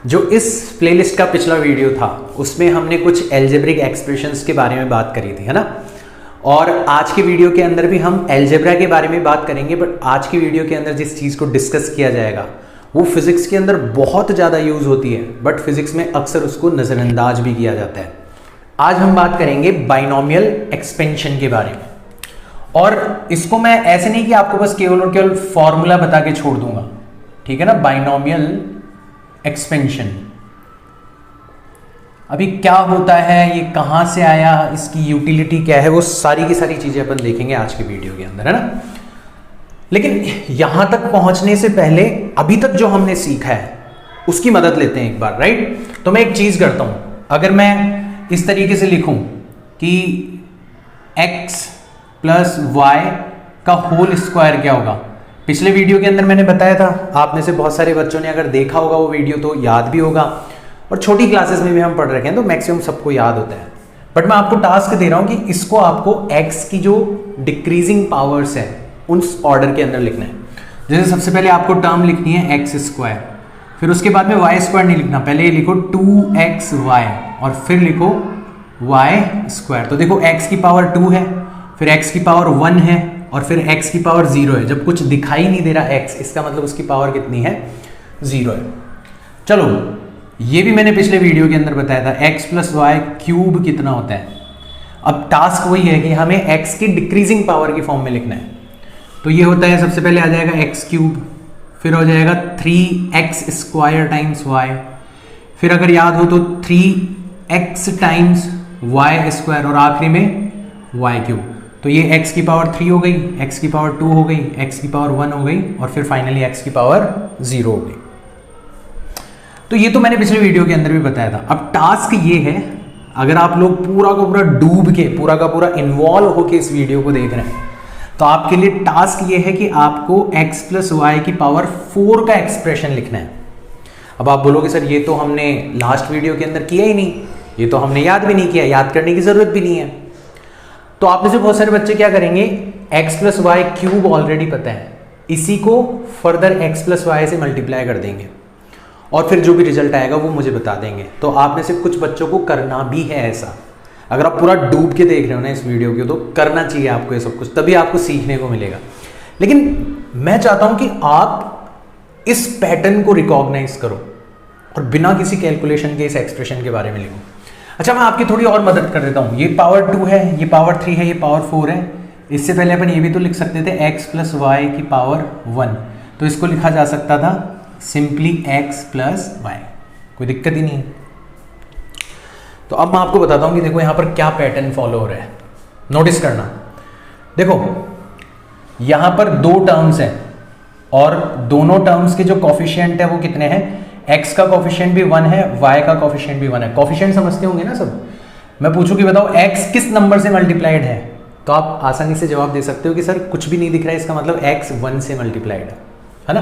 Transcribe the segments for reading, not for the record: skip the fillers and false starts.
जो इस प्लेलिस्ट का पिछला वीडियो था उसमें हमने कुछ एल्जेब्रिक एक्सप्रेशंस के बारे में बात करी थी, है ना। और आज की वीडियो के अंदर भी हम एल्जेब्रा के बारे में बात करेंगे, बट आज की वीडियो के अंदर जिस चीज़ को डिस्कस किया जाएगा वो फिजिक्स के अंदर बहुत ज़्यादा यूज़ होती है, बट फिजिक्स में अक्सर उसको नज़रअंदाज भी किया जाता है। आज हम बात करेंगे बाइनोमियल एक्सपेंशन के बारे में। और इसको मैं ऐसे नहीं कि आपको बस केवल और केवल फॉर्मूला बता के छोड़ दूंगा, ठीक है ना। बाइनोमियल एक्सपेंशन अभी क्या होता है, ये कहां से आया, इसकी यूटिलिटी क्या है, वो सारी की सारी चीजें अपन देखेंगे आज की वीडियो के अंदर, है ना। लेकिन यहां तक पहुंचने से पहले अभी तक जो हमने सीखा है उसकी मदद लेते हैं एक बार, राइट। तो मैं एक चीज करता हूं, अगर मैं इस तरीके से लिखूं कि x प्लस वाई का होल स्क्वायर क्या होगा। पिछले वीडियो के अंदर मैंने बताया था, आप में से बहुत सारे बच्चों ने अगर देखा होगा वो वीडियो तो याद भी होगा, और छोटी क्लासेस में भी हम पढ़ रखे हैं तो मैक्सिमम सबको याद होता है। बट मैं आपको टास्क दे रहा हूं कि इसको आपको x की जो डिक्रीजिंग पावर्स है उस ऑर्डर के अंदर लिखना है। जैसे सबसे पहले आपको टर्म लिखनी है एक्स स्क्वायर, फिर उसके बाद में वाई स्क्वायर नहीं लिखना, पहले ये लिखो 2xy और फिर लिखो वाई स्क्वायर। तो देखो x की पावर 2 है, फिर x की पावर 1 है और फिर x की पावर 0 है। जब कुछ दिखाई नहीं दे रहा x, इसका मतलब उसकी पावर कितनी है, 0 है। चलो ये भी मैंने पिछले वीडियो के अंदर बताया था, x प्लस वाई क्यूब कितना होता है। अब टास्क वही है कि हमें x की डिक्रीजिंग पावर की फॉर्म में लिखना है। तो ये होता है, सबसे पहले आ जाएगा x क्यूब, फिर हो जाएगा 3x स्क्वायर टाइम्स y, फिर अगर याद हो तो 3x टाइम्स y स्क्वायर और आखिरी में y क्यूब। तो ये x की पावर 3 हो गई, x की पावर 2 हो गई, x की पावर 1 हो गई और फिर फाइनली x की पावर 0 हो गई। तो ये तो मैंने पिछले वीडियो के अंदर भी बताया था। अब टास्क ये है, अगर आप लोग पूरा का पूरा डूब के, पूरा का पूरा इन्वॉल्व होके इस वीडियो को देख रहे हैं, तो आपके लिए टास्क ये है कि आपको x प्लस वाई की पावर 4 का एक्सप्रेशन लिखना है। अब आप बोलोगे सर ये तो हमने लास्ट वीडियो के अंदर किया ही नहीं, ये तो हमने याद भी नहीं किया, याद करने की जरूरत भी नहीं है। तो आप में से बहुत सारे बच्चे क्या करेंगे, x plus y cube already पता है, इसी को फर्दर x प्लस वाई से मल्टीप्लाई कर देंगे और फिर जो भी रिजल्ट आएगा वो मुझे बता देंगे। तो आप में से कुछ बच्चों को करना भी है ऐसा। अगर आप पूरा डूब के देख रहे हो ना इस वीडियो को, तो करना चाहिए आपको ये सब कुछ, तभी आपको सीखने को मिलेगा। लेकिन मैं चाहता हूं कि आप इस पैटर्न को रिकॉग्नाइज करो और बिना किसी कैलकुलेशन के इस एक्सप्रेशन के बारे में लिखो। अच्छा, मैं आपकी थोड़ी और मदद कर देता हूं। ये पावर 2 है, ये पावर 3 है, ये पावर 4 है। इससे पहले अपन ये भी तो लिख सकते थे x प्लस वाई की पावर 1, तो इसको लिखा जा सकता था सिंपली x प्लस वाई, कोई दिक्कत ही नहीं है। तो अब मैं आपको बताता हूं कि देखो यहां पर क्या पैटर्न फॉलो हो रहा है, नोटिस करना। देखो यहां पर 2 टर्म्स हैं और दोनों टर्म्स के जो कोफिशिएंट है वो कितने हैं, x का कोफिशिएंट भी 1 है, y का कोफिशिएंट भी 1 है। कोफिशिएंट समझते होंगे ना सब। मैं पूछूं कि बताओ x किस नंबर से मल्टीप्लाइड है, तो आप आसानी से जवाब दे सकते हो कि सर कुछ भी नहीं दिख रहा है, इसका मतलब x 1 से मल्टीप्लाइड है ना।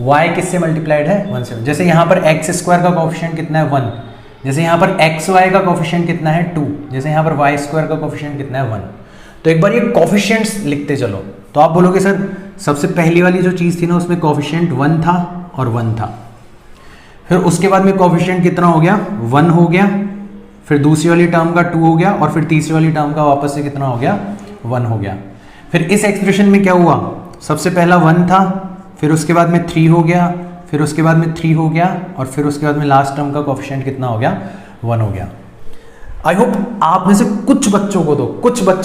y किससे मल्टीप्लाइड है, 1 से। जैसे यहां पर x स्क्वायर का कोफिशिएंट कितना है, 1। जैसे यहाँ पर xy का कोफिशिएंट कितना है, 2। जैसे यहाँ पर y स्क्वायर का कोफिशिएंट कितना है, 1। तो एक बार ये कोफिशिएंट्स लिखते चलो। तो आप बोलोगे सर सबसे पहली वाली जो चीज़ थी ना उसमें कोफिशिएंट 1 था और 1 था, फिर उसके बाद में कोफिशिएंट कितना हो गया, 1 हो गया, फिर दूसरी वाली टर्म का 2 हो गया और फिर तीसरी वाली टर्म का वापस से कितना हो गया, 1 हो गया। फिर इस एक्सप्रेशन में क्या हुआ, सबसे पहला 1 था, फिर उसके बाद में 3 हो गया, फिर उसके बाद में 3 हो गया और फिर उसके बाद में लास्ट टर्म का कोफिशिएंट कितना हो गया, 1 हो गया। आई होप आप में से कुछ बच्चों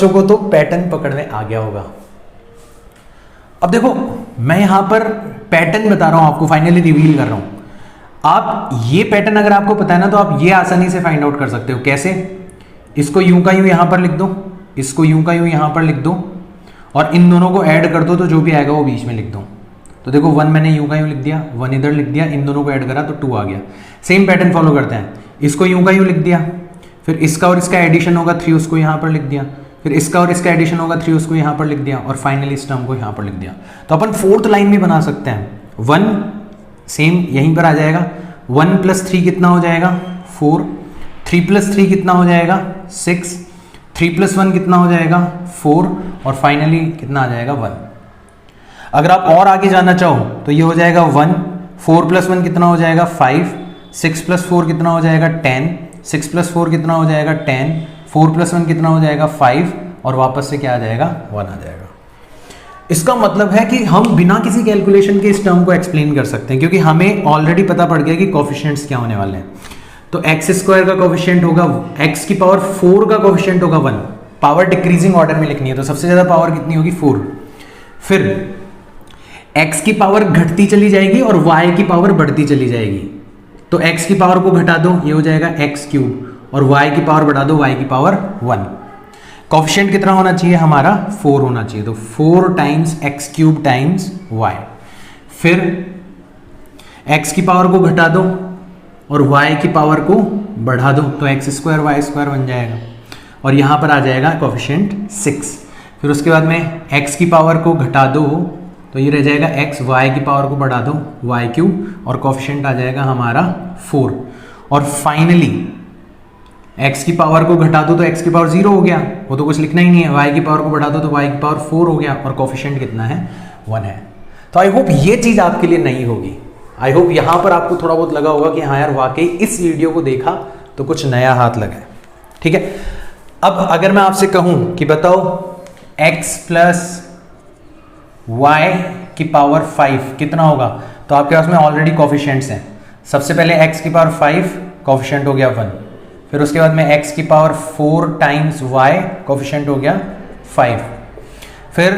को तो पैटर्न पकड़ में आ गया होगा। अब देखो मैं यहां पर पैटर्न बता रहा हूं आपको, फाइनली रिवील कर रहा हूं। आप ये पैटर्न अगर आपको पता है ना तो आप ये आसानी से फाइंड आउट कर सकते हो। कैसे, इसको यूं का यूं यहां पर लिख दो, इसको यूं का यूं यहां पर लिख दो और इन दोनों को ऐड कर दो, तो जो भी आएगा वो बीच में लिख दो। तो देखो 1 मैंने यूं का यूं लिख दिया, 1 इधर लिख दिया, इन दोनों को ऐड करा तो 2 आ गया। सेम पैटर्न फॉलो करते हैं, इसको यूं का यूं लिख दिया, फिर इसका और इसका एडिशन होगा 3, उसको यहाँ पर लिख दिया, फिर इसका और इसका एडिशन होगा 3, उसको यहाँ पर लिख दिया और फाइनली इस टर्म को यहाँ पर लिख दिया। तो अपन 4th लाइन भी बना सकते हैं। 1 सेम यहीं पर आ जाएगा, 1 + 3 कितना हो जाएगा, 4, 3 + 3 कितना हो जाएगा, 6, 3 + 1 कितना हो जाएगा, 4 और फाइनली कितना आ जाएगा, 1। अगर आप और आगे जाना चाहो तो ये हो जाएगा 1, 4 + 1 कितना हो जाएगा, 5, 6 + 4 कितना हो जाएगा 10, 6 + 4 कितना हो जाएगा 10, 4 + 1 कितना हो जाएगा 5 और वापस से क्या आ जाएगा 1 आ जाएगा। इसका मतलब है कि हम बिना किसी कैलकुलेशन के इस टर्म को एक्सप्लेन कर सकते हैं, क्योंकि हमें ऑलरेडी पता पड़ गया कि कोफिशिएंट्स क्या होने वाले हैं। तो x² का कोफिशिएंट होगा x की पावर 4 का कोफिशिएंट होगा 1। पावर डिक्रीजिंग ऑर्डर में लिखनी है तो सबसे ज्यादा पावर कितनी होगी 4। फिर x की पावर घटती चली जाएगी और y की पावर बढ़ती चली जाएगी। तो x की पावर को घटा दो, ये हो जाएगा x³ और y की पावर बढ़ा दो, y की पावर 1। कोफिशिएंट कितना होना चाहिए हमारा 4 होना चाहिए, तो 4 × x³ × y। फिर x की पावर को घटा दो और y की पावर को बढ़ा दो, तो x² y² बन जाएगा और यहाँ पर आ जाएगा कोफिशिएंट 6। फिर उसके बाद में x की पावर को घटा दो तो ये रह जाएगा x, y की पावर को बढ़ा दो y³ और कोफिशिएंट आ जाएगा हमारा 4। और फाइनली x की पावर को घटा दो तो x की पावर 0 हो गया, वो तो कुछ लिखना ही नहीं है। y की पावर को बढ़ा दो तो y की पावर 4 हो गया और कोफिशिएंट कितना है 1 है। तो आई होप ये चीज़ आपके लिए नई होगी। आई होप यहाँ पर आपको थोड़ा बहुत लगा होगा कि हाँ यार वाकई इस वीडियो को देखा तो कुछ नया हाथ लगा है। ठीक है, अब अगर मैं आपसे कहूँ कि बताओ x + y की पावर 5 कितना होगा, तो आपके पास में ऑलरेडी कोफिशिएंट्स हैं। सबसे पहले x की पावर 5 कोफिशिएंट हो गया 1, फिर उसके बाद में x की पावर 4 × y कोफिशिएंट हो गया 5, फिर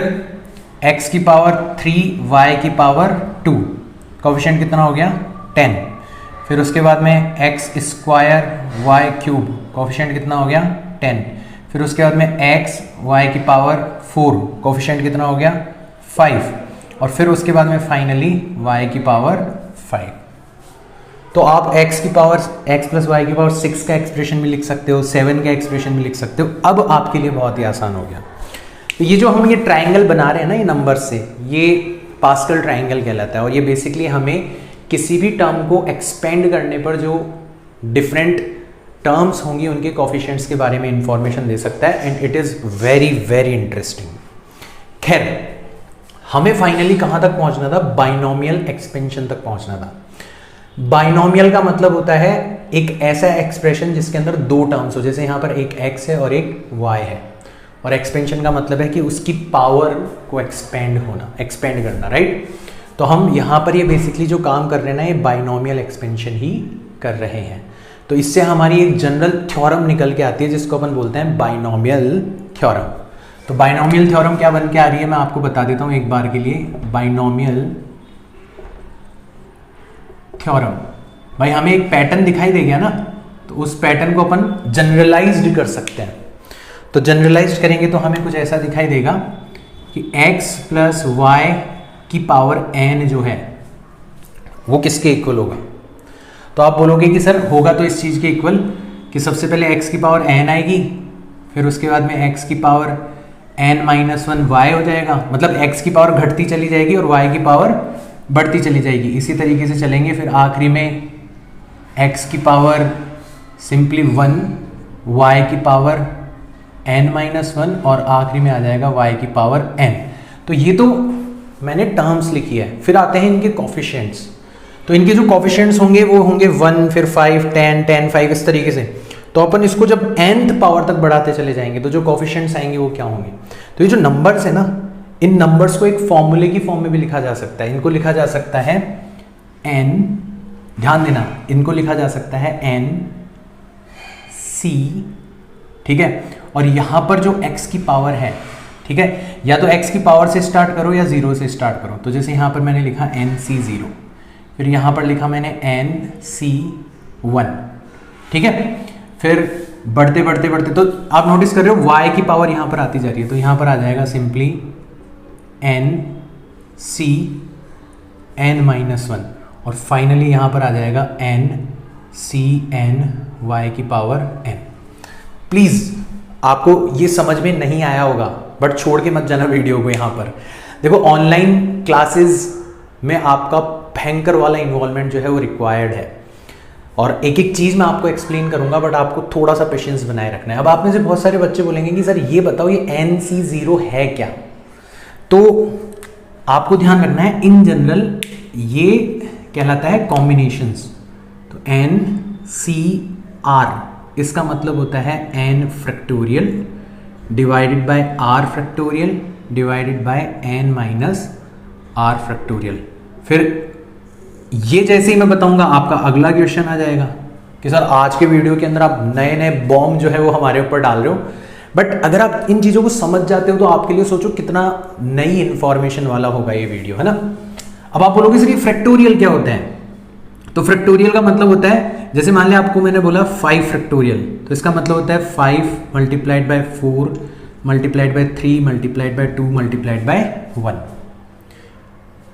x की पावर 3 y की पावर 2 कोफिशिएंट कितना हो गया 10, फिर उसके बाद में x² y³ कोफिशिएंट कितना हो गया 10, फिर उसके बाद में x y की पावर 4 कोफिशिएंट कितना हो गया 5 और फिर उसके बाद में फाइनली y की पावर 5। तो आप x + y की पावर 6 का एक्सप्रेशन भी लिख सकते हो, 7 का एक्सप्रेशन भी लिख सकते हो। अब आपके लिए बहुत ही आसान हो गया। तो ये जो हम ये ट्राइंगल बना रहे हैं ना ये नंबर से, ये पास्कल ट्राइंगल कहलाता है और ये बेसिकली हमें किसी भी टर्म को एक्सपेंड करने पर जो डिफरेंट टर्म्स होंगी उनके कोफिशिएंट्स के बारे में इंफॉर्मेशन दे सकता है and it is very very interesting. खैर, हमें फाइनली कहाँ तक पहुँचना था, बाइनोमियल एक्सपेंशन तक पहुँचना था। बाइनोमियल का मतलब होता है एक ऐसा एक्सप्रेशन जिसके अंदर दो टर्म्स हो, जैसे यहाँ पर एक x है और एक y है, और एक्सपेंशन का मतलब है कि उसकी पावर को एक्सपेंड करना, राइट। तो हम यहाँ पर ये बेसिकली जो काम कर रहे हैं ना, ये बाइनोमियल एक्सपेंशन ही कर रहे हैं। तो इससे हमारी एक जनरल थ्योरम निकल के आती है जिसको अपन बोलते हैं बाइनोमियल थ्योरम। तो बाइनोमियल थ्योरम क्या बन के आ रही है मैं आपको बता देता हूँ एक बार के लिए। बाइनोमियल थ्योरम, भाई हमें एक पैटर्न दिखाई दे गया ना, तो उस पैटर्न को अपन जनरलाइज्ड कर सकते हैं। तो जनरलाइज्ड करेंगे तो हमें कुछ ऐसा दिखाई देगा कि x + y की पावर n जो है वो किसके इक्वल होगा। तो आप बोलोगे कि सर होगा तो इस चीज़ के इक्वल कि सबसे पहले x की पावर n आएगी, फिर उसके बाद में x की पावर n - 1 y हो जाएगा, मतलब x की पावर घटती चली जाएगी और y की पावर बढ़ती चली जाएगी। इसी तरीके से चलेंगे, फिर आखिरी में x की पावर सिंपली 1, y की पावर n - 1 और आखिरी में आ जाएगा y की पावर n। तो ये तो मैंने टर्म्स लिखी है। फिर आते हैं इनके कोफिशिएंट्स। तो इनके जो कोफिशिएंट्स होंगे वो होंगे 1, फिर 5, 10, 10, 5 इस तरीके से। तो अपन इसको जब nth पावर तक बढ़ाते चले जाएंगे तो जो कोफिशिएंट्स आएंगे वो क्या होंगे। तो ये जो नंबर्स है ना, इन नंबर्स को एक फॉर्मूले की फॉर्म में भी लिखा जा सकता है। इनको लिखा जा सकता है n, ध्यान देना, इनको लिखा जा सकता है n c, ठीक है। और यहाँ पर जो x की पावर है, ठीक है, या तो x की पावर से स्टार्ट करो या 0 से स्टार्ट करो। तो जैसे यहाँ पर मैंने लिखा nc0, फिर यहाँ पर लिखा मैंने nc1, ठीक है। फिर बढ़ते बढ़ते बढ़ते तो आप नोटिस कर रहे हो y की पावर यहाँ पर आती जा रही है, तो यहाँ पर आ जाएगा सिंपली nc n-1 और फाइनली यहाँ पर आ जाएगा ncn y की पावर n। प्लीज़ आपको ये समझ में नहीं आया होगा बट छोड़ के मत जाना वीडियो को। यहाँ पर देखो, ऑनलाइन क्लासेस में आपका भयंकर वाला इन्वॉल्वमेंट जो है वो रिक्वायर्ड है और एक एक चीज़ मैं आपको एक्सप्लेन करूंगा, बट आपको थोड़ा सा पेशेंस बनाए रखना है। अब आप में से बहुत सारे बच्चे बोलेंगे कि सर ये बताओ ये nc0 है क्या। तो आपको ध्यान रखना है, इन जनरल ये कहलाता है कॉम्बिनेशंस। तो एन सी आर इसका मतलब होता है n factorial divided by r factorial divided by n minus r factorial. फिर ये जैसे ही मैं बताऊंगा आपका अगला क्वेश्चन आ जाएगा कि सर आज के वीडियो के अंदर आप नए नए बॉम्ब जो है वो हमारे ऊपर डाल रहे हो, बट अगर आप इन चीज़ों को समझ जाते हो तो आपके लिए सोचो कितना नई इंफॉर्मेशन वाला होगा ये वीडियो, है ना। अब आप बोलोगे सर ये फैक्टोरियल क्या होता है? तो फैक्टोरियल का मतलब होता है, जैसे मान लिया आपको मैंने बोला 5 फैक्टोरियल, तो इसका मतलब होता है 5 multiplied by 4 multiplied by 3 multiplied by 2 multiplied by 1।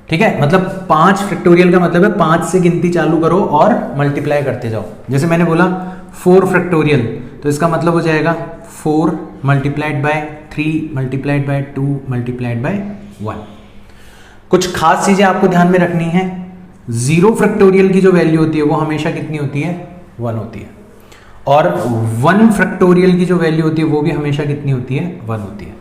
ठीक है, मतलब 5 फैक्टोरियल का मतलब है 5 से गिनती चालू करो और मल्टीप्लाई करते जाओ। जैसे मैंने बोला 4 फैक्टोरियल, तो इसका मतलब हो जाएगा 4 multiplied by 3 multiplied by 2 multiplied by 1। कुछ खास चीजें आपको ध्यान में रखनी है। 0 फैक्टोरियल की जो वैल्यू होती है वो हमेशा कितनी होती है? 1 होती है। और 1 फैक्टोरियल की जो वैल्यू होती है वो भी हमेशा कितनी होती है? 1 होती है।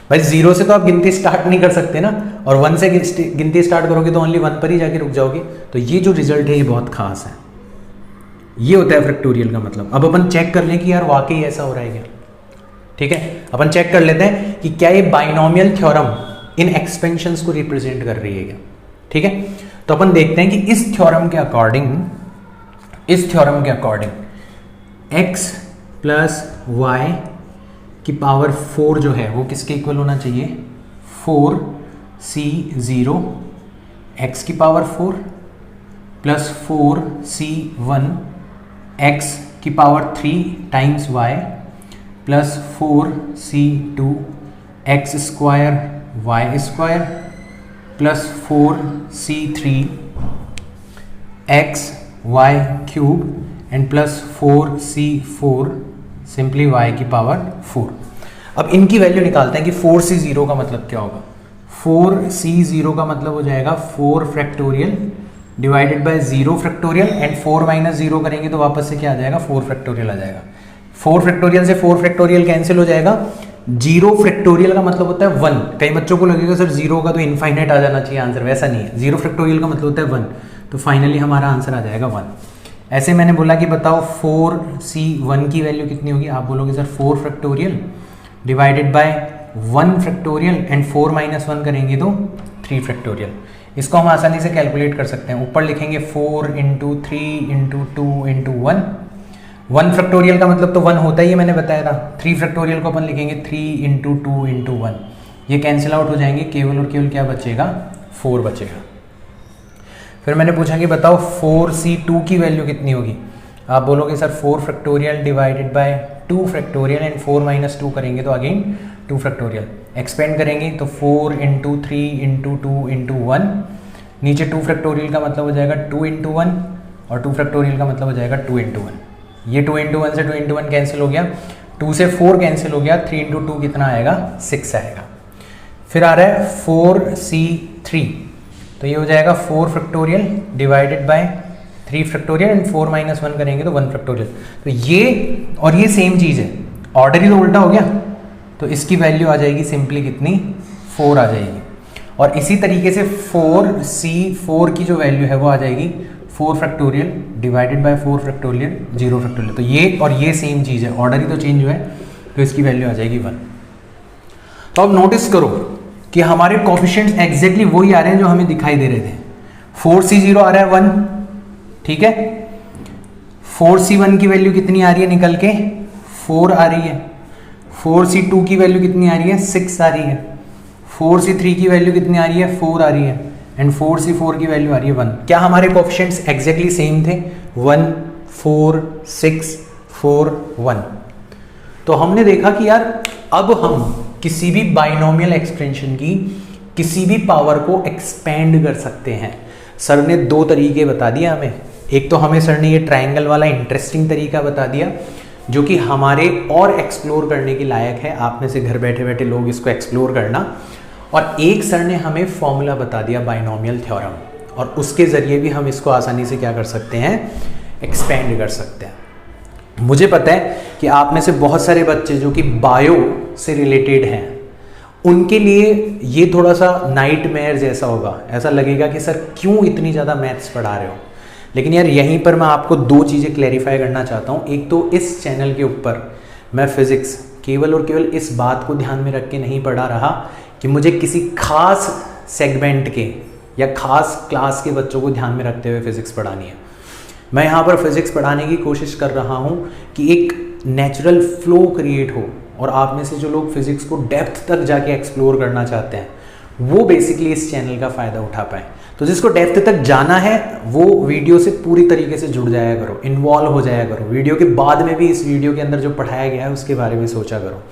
भाई 0 से तो आप गिनती स्टार्ट नहीं कर सकते ना, और 1 से गिनती स्टार्ट करोगे तो ओनली 1 पर ही जाके रुक जाओगे। तो ये जो रिजल्ट है ये बहुत खास है, ये होता है फैक्टोरियल का मतलब। अब अपन चेक कर लें कि यार वाकई ऐसा हो रहा है क्या। ठीक है, अपन चेक कर लेते हैं कि क्या ये बाइनोमियल थ्योरम इन एक्सपेंशंस को रिप्रेजेंट कर रही है क्या। ठीक है, तो अपन देखते हैं कि इस थ्योरम के अकॉर्डिंग x प्लस वाई की पावर 4 जो है वो किसके इक्वल होना चाहिए? 4c0 x की पावर 4 प्लस 4c1 x की power 3 times y plus 4c2 x square y square plus 4c3 x y cube and plus 4c4 simply y की पावर 4। अब इनकी वैल्यू निकालते हैं कि 4c0 का मतलब क्या होगा। 4c0 का मतलब हो जाएगा 4 factorial divided bye 0 factorial and 4 minus 0 करेंगे तो वापस से क्या आ जाएगा? 4 फैक्टोरियल आ जाएगा। 4 फैक्टोरियल से 4 फैक्टोरियल कैंसिल हो जाएगा। 0 फैक्टोरियल का मतलब होता है 1। कई बच्चों को लगेगा सर 0 का तो इनफाइनाइट आ जाना चाहिए आंसर, वैसा नहीं है। 0 फैक्टोरियल का मतलब होता है 1, तो फाइनली हमारा आंसर आ जाएगा 1। ऐसे मैंने बोला कि बताओ 4c1 की वैल्यू कितनी होगी। आप बोलोगे sir 4 factorial divided bye 1 factorial and 4 minus 1 करेंगे तो 3 फैक्टोरियल। इसको हम आसानी से कैलकुलेट कर सकते हैं। ऊपर लिखेंगे 4 इंटू 3 इंटू 2 इंटू 1। 1 फैक्टोरियल का मतलब तो 1 होता ही है, मैंने बताया था। 3 फैक्टोरियल को अपन लिखेंगे 3 इंटू 2 इंटू 1। ये कैंसिल आउट हो जाएंगे, केवल और केवल क्या बचेगा? 4 बचेगा। फिर मैंने पूछा कि बताओ 4c2 की वैल्यू कितनी होगी। आप बोलोगे sir 4 factorial divided bye 2 factorial and 4 minus 2 करेंगे तो अगेन 2 फैक्टोरियल। एक्सपेंड करेंगे तो 4 इंटू 3 इंटू 2 इंटू 1। नीचे 2 फैक्टोरियल का मतलब हो जाएगा 2 इंटू 1 और 2 फैक्टोरियल का मतलब हो जाएगा 2 इंटू 1। ये 2 इंटू 1 से 2 इंटू 1 कैंसिल हो गया, 2 से 4 कैंसिल हो गया, 3 इंटू 2 कितना आएगा? 6 आएगा। फिर आ रहा है 4c3, तो ये हो जाएगा 4 factorial divided bye 3 factorial and 4 minus 1 करेंगे तो 1 फैक्टोरियल। तो ये और ये सेम चीज़ है, ऑर्डर ही तो उल्टा हो गया। तो इसकी वैल्यू आ जाएगी सिंपली कितनी? 4 आ जाएगी। और इसी तरीके से 4c4 की जो वैल्यू है वो आ जाएगी 4 factorial divided bye 4 factorial 0 factorial. तो ये और ये सेम चीज़ है, ऑर्डर ही तो चेंज हुआ है, तो इसकी वैल्यू आ जाएगी 1। तो अब नोटिस करो कि हमारे कोफिशिएंट्स एग्जैक्टली वही आ रहे हैं जो हमें दिखाई दे रहे थे। 4c0 आ रहा है 1, ठीक है। 4c1 की वैल्यू कितनी आ रही है निकल के? 4 आ रही है। 4c2 की वैल्यू कितनी आ रही है? 6 आ रही है। 4c3 की वैल्यू कितनी आ रही है? 4 आ रही है। एंड 4c4 की वैल्यू आ रही है 1। क्या हमारे कोफिशिएंट्स एग्जैक्टली सेम थे? 1 4 6 4 1। तो हमने देखा कि यार अब हम किसी भी बाइनोमियल एक्सपेंशन की किसी भी पावर को एक्सपेंड कर सकते हैं। सर ने 2 तरीके बता दिया हमें। एक तो हमें सर ने ये ट्रायंगल वाला इंटरेस्टिंग तरीका बता दिया जो कि हमारे और एक्सप्लोर करने के लायक है। आप में से घर बैठे बैठे लोग इसको एक्सप्लोर करना। और एक सर ने हमें फॉर्मूला बता दिया बाइनोमियल थ्योरम, और उसके ज़रिए भी हम इसको आसानी से क्या कर सकते हैं? एक्सपेंड कर सकते हैं। मुझे पता है कि आप में से बहुत सारे बच्चे जो कि बायो से रिलेटेड हैं, उनके लिए ये थोड़ा सा नाइटमेयर जैसा होगा। ऐसा लगेगा कि सर क्यों इतनी ज़्यादा मैथ्स पढ़ा रहे हो। लेकिन यार यहीं पर मैं आपको दो चीज़ें क्लैरिफाई करना चाहता हूँ। एक तो इस चैनल के ऊपर मैं फिज़िक्स केवल और केवल इस बात को ध्यान में रख के नहीं पढ़ा रहा कि मुझे किसी खास सेगमेंट के या खास क्लास के बच्चों को ध्यान में रखते हुए फिज़िक्स पढ़ानी है। मैं यहाँ पर फिज़िक्स पढ़ाने की कोशिश कर रहा हूँ कि एक नेचुरल फ्लो क्रिएट हो और आप में से जो लोग फिज़िक्स को डेप्थ तक जाके एक्सप्लोर करना चाहते हैं वो बेसिकली इस चैनल का फ़ायदा उठा पाए। तो जिसको डेप्थ तक जाना है वो वीडियो से पूरी तरीके से जुड़ जाया करो, इन्वॉल्व हो जाया करो, वीडियो के बाद में भी इस वीडियो के अंदर जो पढ़ाया गया है उसके बारे में सोचा करो।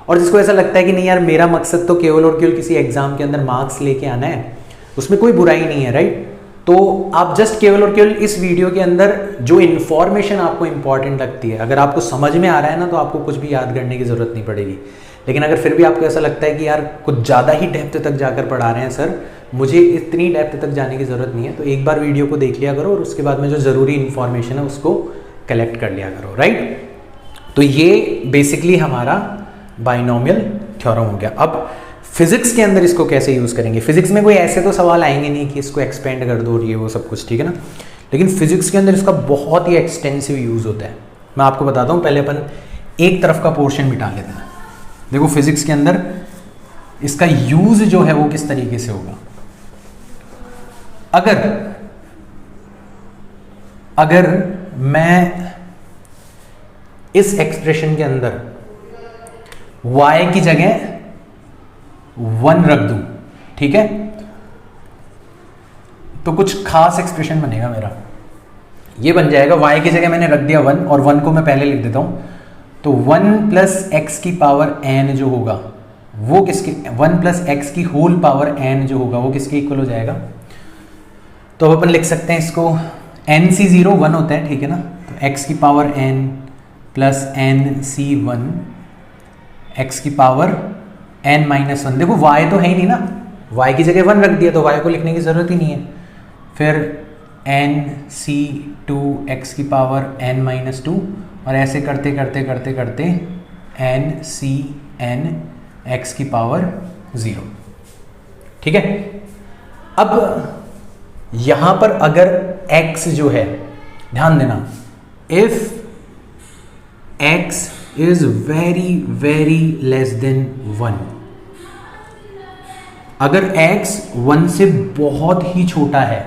और जिसको ऐसा लगता है कि नहीं यार मेरा मकसद तो केवल और केवल किसी एग्जाम के अंदर मार्क्स लेके आना है, उसमें कोई बुराई नहीं है, राइट। तो आप जस्ट केवल और केवल इस वीडियो के अंदर जो इन्फॉर्मेशन आपको इंपॉर्टेंट लगती है, अगर आपको समझ में आ रहा है ना, तो आपको कुछ भी याद करने की ज़रूरत नहीं पड़ेगी। लेकिन अगर फिर भी आपको ऐसा लगता है कि यार कुछ ज़्यादा ही डेप्थ तक जाकर पढ़ा रहे हैं सर, मुझे इतनी डेप्थ तक जाने की ज़रूरत नहीं है, तो एक बार वीडियो को देख लिया करो और उसके बाद में जो ज़रूरी इन्फॉर्मेशन है उसको कलेक्ट कर लिया करो, राइट। तो ये बेसिकली हमारा बाइनोमियल थ्योरम हो गया। अब फिजिक्स के अंदर इसको कैसे यूज़ करेंगे? फिजिक्स में कोई ऐसे तो सवाल आएंगे नहीं कि इसको एक्सपेंड कर दो और ये वो सब कुछ, ठीक है ना। लेकिन फिजिक्स के अंदर इसका बहुत ही एक्सटेंसिव यूज़ होता है। मैं आपको बताता हूँ, पहले अपन एक तरफ का पोर्शन मिटा लेते हैं। देखो फिजिक्स के अंदर इसका यूज़ जो है वो किस तरीके से होगा। अगर मैं इस एक्सप्रेशन के अंदर y की जगह 1 रख दूं, ठीक है, तो कुछ खास एक्सप्रेशन बनेगा मेरा। ये बन जाएगा y की जगह मैंने रख दिया 1 और 1 को मैं पहले लिख देता हूं, तो 1 प्लस एक्स की पावर n जो होगा वो किसके, 1 प्लस एक्स की होल पावर n जो होगा वो किसके इक्वल हो जाएगा। तो अब अपन लिख सकते हैं इसको nc0 1 होता है, ठीक है ना, तो x की power n plus nc1 x की पावर n माइनस 1। देखो y तो है ही नहीं ना, y की जगह 1 रख दिया तो y को लिखने की ज़रूरत ही नहीं है। फिर nc2 x की पावर n माइनस 2 और ऐसे करते करते करते करते ncn x की पावर 0, ठीक है। अब यहाँ पर अगर x जो है, ध्यान देना, if x is very very less than 1, अगर x 1 से बहुत ही छोटा है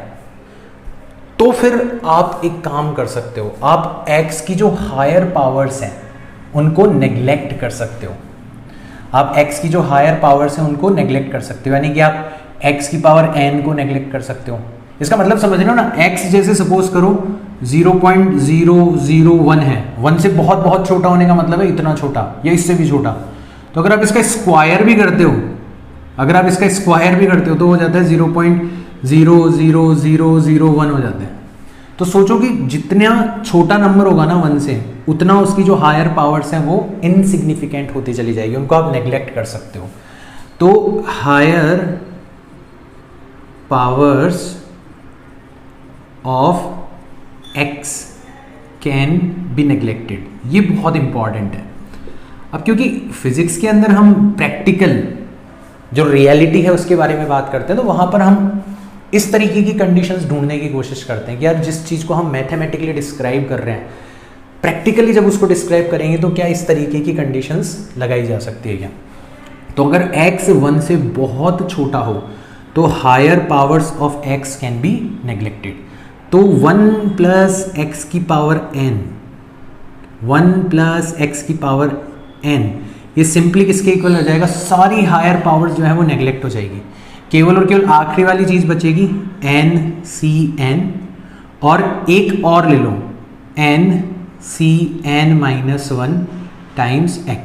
तो फिर आप एक काम कर सकते हो, आप x की जो हायर पावर्स हैं उनको नेग्लेक्ट कर सकते हो। आप x की जो हायर पावर्स हैं उनको नेग्लेक्ट कर सकते हो, यानी कि आप x की पावर n को नेग्लेक्ट कर सकते हो। इसका मतलब समझ रहे हो ना, x जैसे सपोज करो 0.001 है, 1 से बहुत बहुत छोटा होने का मतलब है इतना छोटा या इससे भी छोटा। तो अगर आप इसका स्क्वायर भी करते हो, अगर आप इसका स्क्वायर भी करते हो तो हो जाता है 0.00001 हो जाता है। तो सोचो कि जितना छोटा नंबर होगा ना 1 से, उतना उसकी जो हायर पावर्स हैं वो इनसिग्निफिकेंट होती चली जाएगी, उनको आप नेग्लेक्ट कर सकते हो। तो higher powers of x can be neglected, ये बहुत इंपॉर्टेंट है। अब क्योंकि फिजिक्स के अंदर हम प्रैक्टिकल जो रियलिटी है उसके बारे में बात करते हैं, तो वहाँ पर हम इस तरीके की कंडीशंस ढूंढने की कोशिश करते हैं कि यार जिस चीज़ को हम मैथमेटिकली डिस्क्राइब कर रहे हैं, प्रैक्टिकली जब उसको डिस्क्राइब करेंगे तो क्या इस तरीके की कंडीशंस लगाई जा सकती है क्या। तो अगर x 1 से बहुत छोटा हो तो higher powers of x can be neglected. तो 1 प्लस एक्स की पावर n, 1 प्लस एक्स की पावर n, ये सिंपली किसके इक्वल हो जाएगा, सारी हायर पावर्स जो है वो नेग्लेक्ट हो जाएगी, केवल और केवल आखिरी वाली चीज़ बचेगी ncn, और एक और ले लो ncn माइनस 1 टाइम्स x।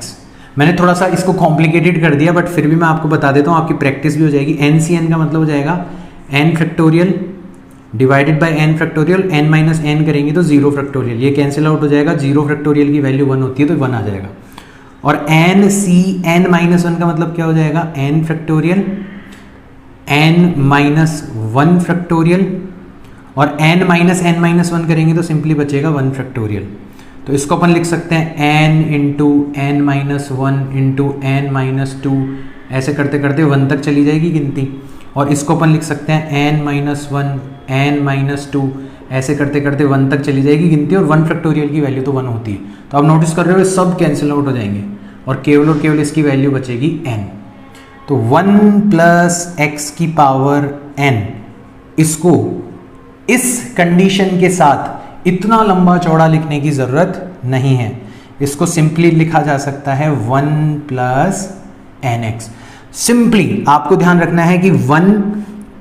मैंने थोड़ा सा इसको कॉम्प्लिकेटेड कर दिया, बट फिर भी मैं आपको बता देता हूँ, आपकी प्रैक्टिस भी हो जाएगी। ncn का मतलब हो जाएगा n factorial divided bye n factorial, n minus n करेंगे तो 0 फैक्टोरियल, ये कैंसिल आउट हो जाएगा, 0 फैक्टोरियल की वैल्यू 1 होती है तो 1 आ जाएगा। और ncn माइनस 1 का मतलब क्या हो जाएगा, n factorial n minus 1 factorial, और n माइनस n माइनस 1 करेंगे तो सिंपली बचेगा 1 फैक्टोरियल। तो इसको अपन लिख सकते हैं n into n minus 1 into n minus 2, ऐसे करते करते 1 तक चली जाएगी गिनती। और इसको अपन लिख सकते हैं n माइनस 1 n माइनस 2 ऐसे करते करते 1 तक चली जाएगी गिनती, और 1 फैक्टोरियल की वैल्यू तो 1 होती है। तो आप नोटिस कर रहे हो सब कैंसिल आउट हो जाएंगे और केवल इसकी वैल्यू बचेगी n। तो 1 प्लस एक्स की पावर n, इसको इस कंडीशन के साथ इतना लंबा चौड़ा लिखने की ज़रूरत नहीं है, इसको सिंपली लिखा जा सकता है 1 प्लस एन एक्स। सिंपली आपको ध्यान रखना है कि 1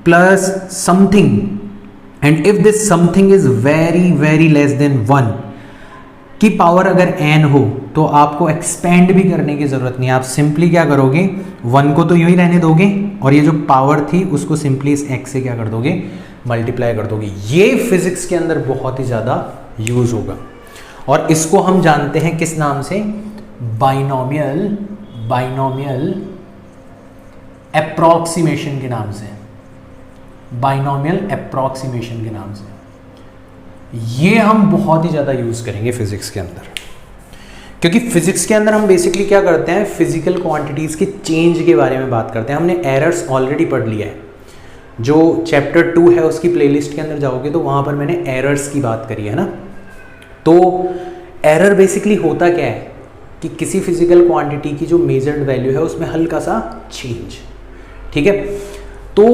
plus something, and if this something is very very less than 1 की पावर अगर n हो तो आपको एक्सपेंड भी करने की जरूरत नहीं है। आप सिंपली क्या करोगे, 1 को तो यूं ही रहने दोगे और ये जो पावर थी उसको सिंपली इस x से क्या कर दोगे, मल्टीप्लाई कर दोगे। ये फिजिक्स के अंदर बहुत ही ज़्यादा यूज होगा और इसको हम जानते हैं किस नाम से, बाइनोमियल अप्रॉक्सीमेशन के नाम से, बाइनोमियल अप्रॉक्सीमेशन के नाम से। ये हम बहुत ही ज़्यादा यूज़ करेंगे फिजिक्स के अंदर, क्योंकि फिजिक्स के अंदर हम बेसिकली क्या करते हैं, फिजिकल क्वांटिटीज़ के चेंज के बारे में बात करते हैं। हमने एरर्स ऑलरेडी पढ़ लिया है, जो चैप्टर 2 है उसकी प्लेलिस्ट के अंदर जाओगे तो वहाँ पर मैंने एरर्स की बात करी है ना। तो एरर बेसिकली होता क्या है कि किसी फिजिकल क्वांटिटी की जो मेजर्ड वैल्यू है उसमें हल्का सा चेंज, ठीक है। तो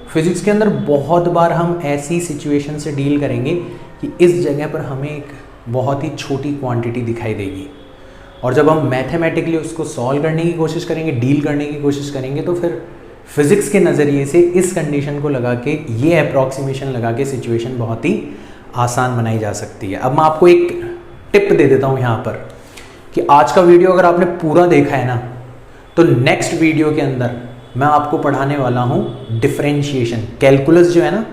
फिजिक्स के अंदर बहुत बार हम ऐसी सिचुएशन से डील करेंगे कि इस जगह पर हमें एक बहुत ही छोटी क्वांटिटी दिखाई देगी, और जब हम मैथमेटिकली उसको सॉल्व करने की कोशिश करेंगे, डील करने की कोशिश करेंगे, तो फिर फिजिक्स के नज़रिए से इस कंडीशन को लगा के, ये अप्रॉक्सीमेशन लगा के सिचुएशन बहुत ही आसान बनाई जा सकती है। अब मैं आपको एक टिप दे देता हूँ यहाँ पर कि आज का वीडियो अगर आपने पूरा देखा है ना, तो नेक्स्ट वीडियो के अंदर मैं आपको पढ़ाने वाला हूँ डिफरेंशिएशन, कैलकुलस जो है ना।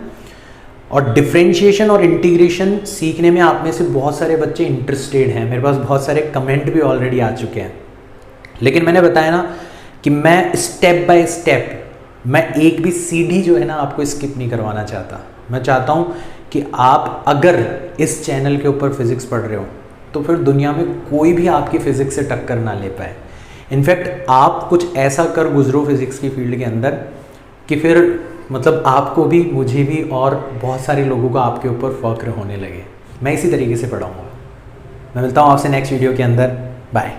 और डिफरेंशिएशन और इंटीग्रेशन सीखने में आप में से बहुत सारे बच्चे इंटरेस्टेड हैं, मेरे पास बहुत सारे कमेंट भी ऑलरेडी आ चुके हैं। लेकिन मैंने बताया ना कि मैं स्टेप बाय स्टेप, मैं एक भी सीढ़ी जो है ना आपको स्किप नहीं करवाना चाहता। मैं चाहता हूँ कि आप अगर इस चैनल के ऊपर फिजिक्स पढ़ रहे हो तो फिर दुनिया में कोई भी आपकी फिजिक्स से टक्कर ना ले पाए। इनफैक्ट आप कुछ ऐसा कर गुजरो फिजिक्स की फील्ड के अंदर कि फिर मतलब आपको भी, मुझे भी और बहुत सारे लोगों को आपके ऊपर फख्र होने लगे। मैं इसी तरीके से पढ़ाऊँगा। मैं मिलता हूँ आपसे नेक्स्ट वीडियो के अंदर। बाय।